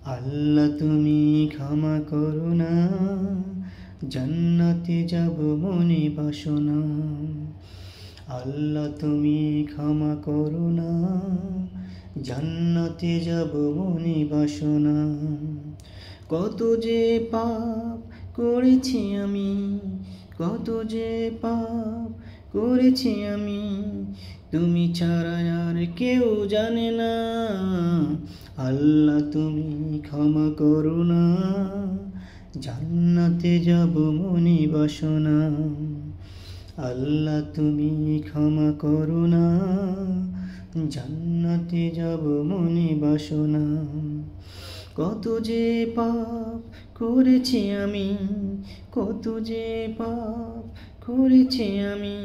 আল্লাহ তুমি ক্ষমা করো না, জান্নাতে যাব মনে বাসনা। আল্লাহ তুমি ক্ষমা করো না, জান্নাতে যাব মনে বাসনা। কত যে পাপ করেছি আমি, কত যে পাপ করেছি আমি, তুমি ছাড়া আর কেউ জানে না। আল্লাহ তুমি ক্ষমা করো না, জান্নাতে যাব মনে বাসনা। আল্লাহ তুমি ক্ষমা করো না, জান্নাতে যাব মনে বাসনা। কত যে পাপ করেছি আমি, কত যে পাপ করেছি আমি,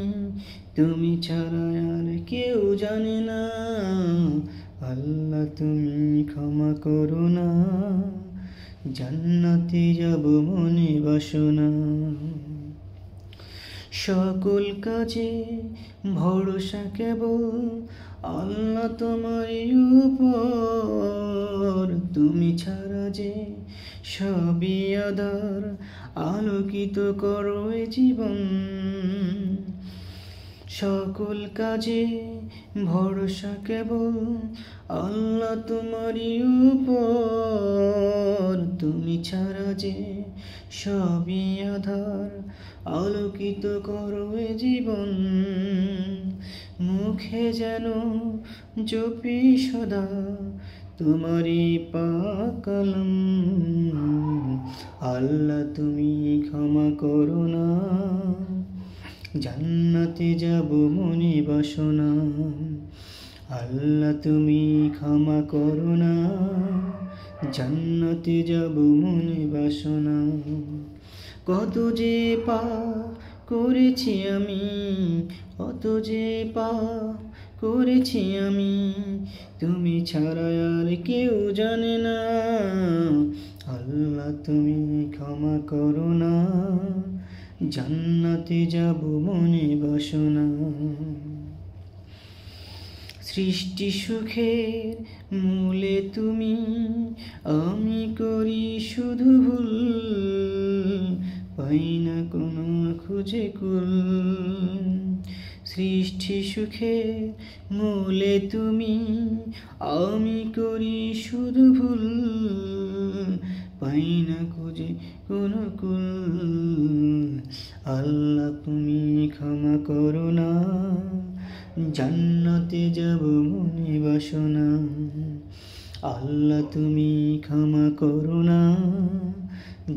তুমি ছাড়া আর কেউ জানে না। আল্লাহ তুমি ক্ষমা করো না, জান্নাতে যাব মনে বাসনা। সকল কাজে ভরসা কেবল আল্লাহ তোমারই উপর, তুমি ছাড়া যে সবই আঁধার, আলোকিত করো এ জীবন। সকল কাজে ভরসা কেবল আল্লাহ তোমারই উপর, তুমি ছাড়া যে সবই আঁধার, আলোকিত করো এ জীবন। মুখে যেন জপি সদা তোমারই পাক কালাম। আল্লাহ তুমি ক্ষমা করো না, জান্নাতে যাব মনে বাসনা। আল্লাহ তুমি ক্ষমা করো না, জান্নাতে যাব মনে বাসনা। কত যে পাপ করেছি আমি, কত যে পাপ করেছি আমি, তুমি ছাড়া আর কেউ জানে না। আল্লাহ তুমি ক্ষমা করো না, জান্নাতে যাব মনে বাসনা। সৃষ্টি সুখের মূলে তুমি, আমি করি শুধু ভুল, পাই না কোনো খুঁজে কুল। সৃষ্টি সুখের মূলে তুমি, আমি করি শুধু ভুল, পাই না খুঁজে কোনো কুল। আল্লাহ তুমি ক্ষমা করো না, জান্নাতে যাব মনে বাসনা। আল্লাহ তুমি ক্ষমা করো না,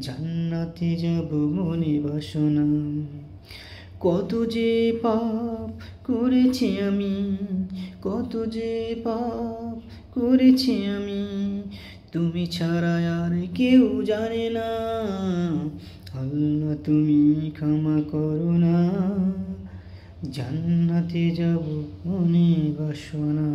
জান্নাতে যাব মনে বাসনা। কত যে পাপ করেছি আমি, কত যে পাপ করেছি আমি, তুমি ছাড়া আর কেউ জানে না। আল্লাহ তুমি ক্ষমা করো না, জান্নাতে যাব মনে বাসনা।